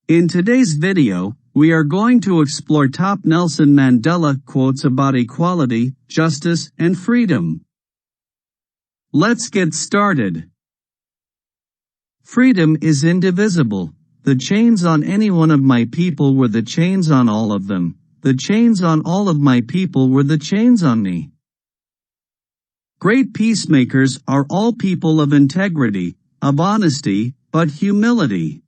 In today's video, we are going to explore top Nelson Mandela quotes about equality, justice, and freedom. Let's get started. Freedom is indivisible. The chains on any one of my people were the chains on all of them. The chains on all of my people were the chains on me. Great peacemakers are all people of integrity, of honesty, but humility.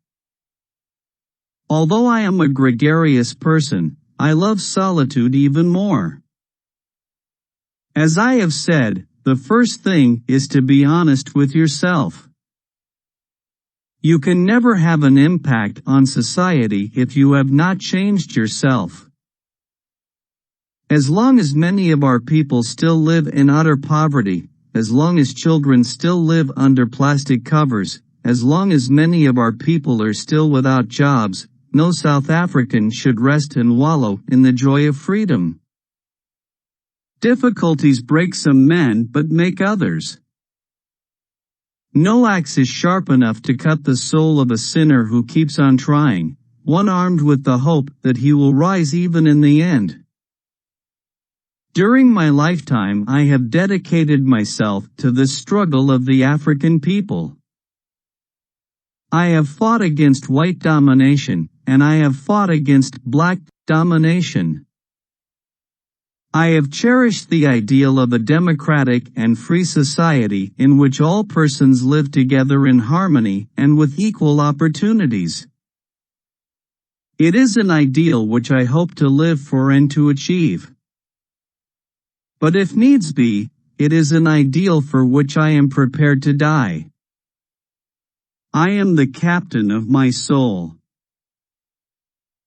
Although I am a gregarious person, I love solitude even more. As I have said, the first thing is to be honest with yourself. You can never have an impact on society if you have not changed yourself. As long as many of our people still live in utter poverty, as long as children still live under plastic covers, as long as many of our people are still without jobs, no South African should rest and wallow in the joy of freedom. Difficulties break some men but make others. No axe is sharp enough to cut the soul of a sinner who keeps on trying, one armed with the hope that he will rise even in the end. During my lifetime I have dedicated myself to the struggle of the African people. I have fought against white domination, and I have fought against black domination. I have cherished the ideal of a democratic and free society in which all persons live together in harmony and with equal opportunities. It is an ideal which I hope to live for and to achieve. But if needs be, it is an ideal for which I am prepared to die. I am the captain of my soul.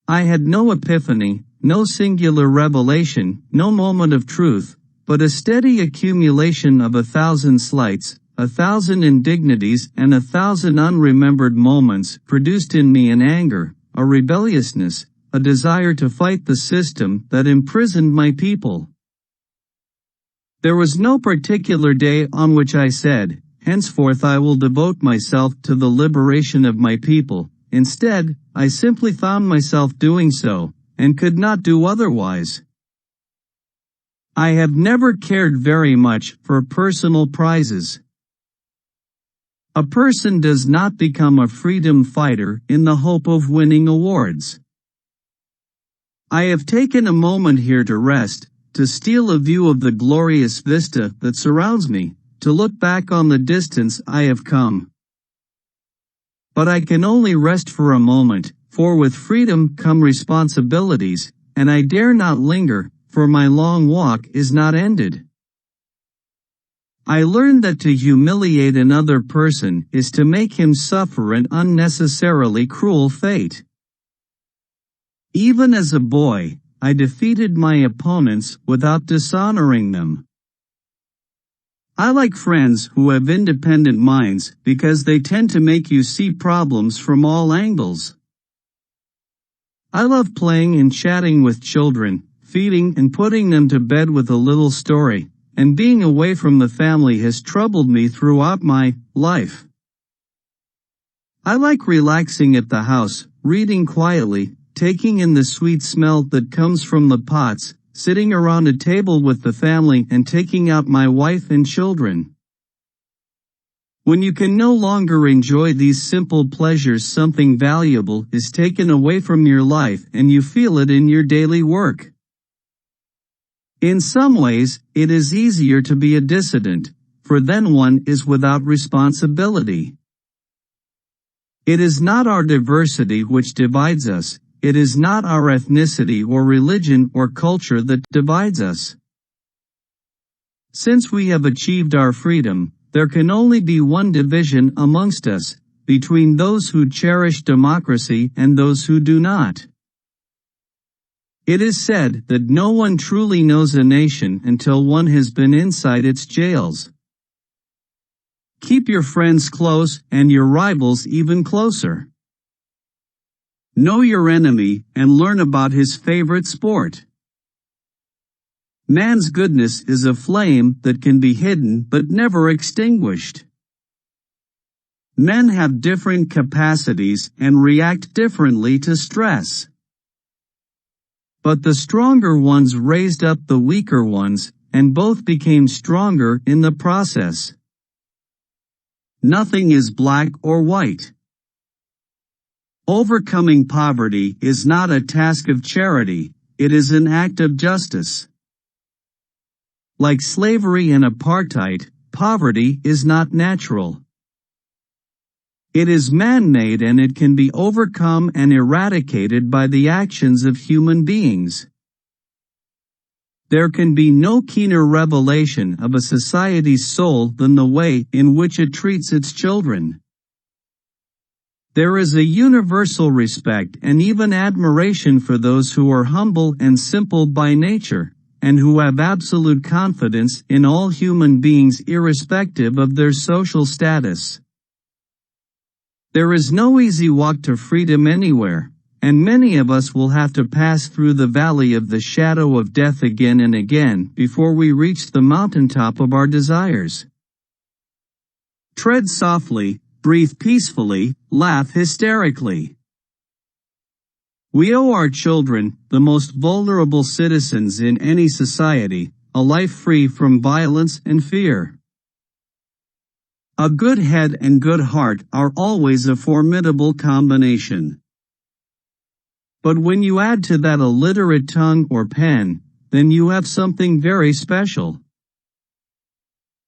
I had no epiphany, no singular revelation, no moment of truth, but a steady accumulation of 1,000 slights, 1,000 indignities and 1,000 unremembered moments produced in me an anger, a rebelliousness, a desire to fight the system that imprisoned my people. There was no particular day on which I said, "Henceforth I will devote myself to the liberation of my people." Instead, I simply found myself doing so, and could not do otherwise. I have never cared very much for personal prizes. A person does not become a freedom fighter in the hope of winning awards. I have taken a moment here to rest, to steal a view of the glorious vista that surrounds me, to look back on the distance I have come. But I can only rest for a moment, for with freedom come responsibilities, and I dare not linger, for my long walk is not ended. I learned that to humiliate another person is to make him suffer an unnecessarily cruel fate. Even as a boy, I defeated my opponents without dishonoring them. I like friends who have independent minds because they tend to make you see problems from all angles. I love playing and chatting with children, feeding and putting them to bed with a little story, and being away from the family has troubled me throughout my life. I like relaxing at the house, reading quietly, taking in the sweet smell that comes from the pots, sitting around a table with the family and taking out my wife and children. When you can no longer enjoy these simple pleasures, something valuable is taken away from your life and you feel it in your daily work. In some ways, it is easier to be a dissident, for then one is without responsibility. It is not our diversity which divides us. It is not our ethnicity or religion or culture that divides us. Since we have achieved our freedom, there can only be one division amongst us, between those who cherish democracy and those who do not. It is said that no one truly knows a nation until one has been inside its jails. Keep your friends close and your rivals even closer. Know your enemy and learn about his favorite sport. Man's goodness is a flame that can be hidden but never extinguished. Men have different capacities and react differently to stress. But the stronger ones raised up the weaker ones, and both became stronger in the process. Nothing is black or white. Overcoming poverty is not a task of charity, it is an act of justice. Like slavery and apartheid, poverty is not natural. It is man-made and it can be overcome and eradicated by the actions of human beings. There can be no keener revelation of a society's soul than the way in which it treats its children. There is a universal respect and even admiration for those who are humble and simple by nature, and who have absolute confidence in all human beings irrespective of their social status. There is no easy walk to freedom anywhere, and many of us will have to pass through the valley of the shadow of death again and again before we reach the mountaintop of our desires. Tread softly, breathe peacefully, laugh hysterically. We owe our children, the most vulnerable citizens in any society, a life free from violence and fear. A good head and good heart are always a formidable combination. But when you add to that a literate tongue or pen, then you have something very special.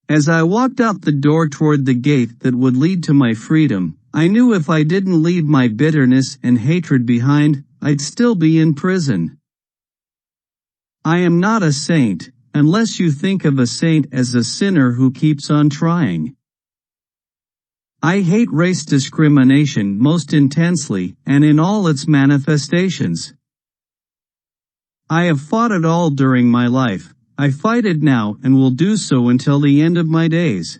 As I walked out the door toward the gate that would lead to my freedom, I knew if I didn't leave my bitterness and hatred behind, I'd still be in prison. I am not a saint, unless you think of a saint as a sinner who keeps on trying. I hate race discrimination most intensely and in all its manifestations. I have fought it all during my life. I fight it now and will do so until the end of my days.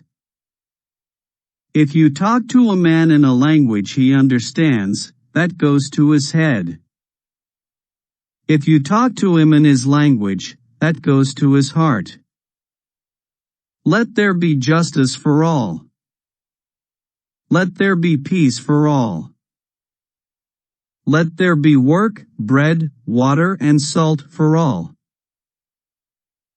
If you talk to a man in a language he understands, that goes to his head. If you talk to him in his language, that goes to his heart. Let there be justice for all. Let there be peace for all. Let there be work, bread, water and salt for all.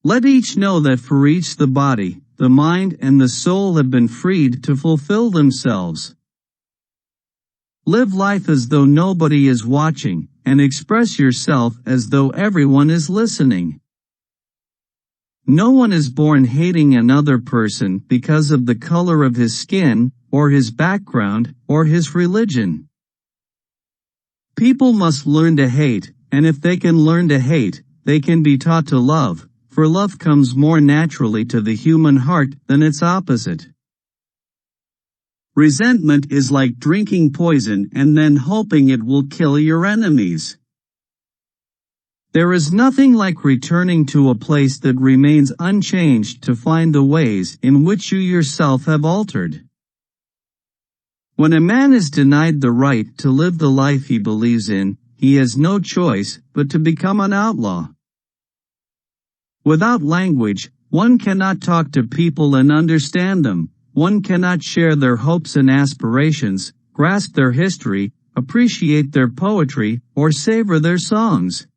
Let each know that for each the body, the mind and the soul have been freed to fulfill themselves. Live life as though nobody is watching, and express yourself as though everyone is listening. No one is born hating another person because of the color of his skin, or his background, or his religion. People must learn to hate, and if they can learn to hate, they can be taught to love, for love comes more naturally to the human heart than its opposite. Resentment is like drinking poison and then hoping it will kill your enemies. There is nothing like returning to a place that remains unchanged to find the ways in which you yourself have altered. When a man is denied the right to live the life he believes in, he has no choice but to become an outlaw. Without language, one cannot talk to people and understand them, one cannot share their hopes and aspirations, grasp their history, appreciate their poetry, or savor their songs.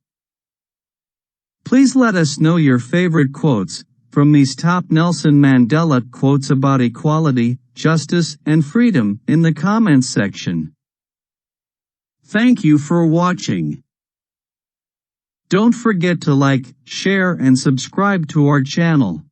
Please let us know your favorite quotes from these top Nelson Mandela quotes about equality, justice, and freedom in the comments section. Thank you for watching. Don't forget to like, share, and subscribe to our channel.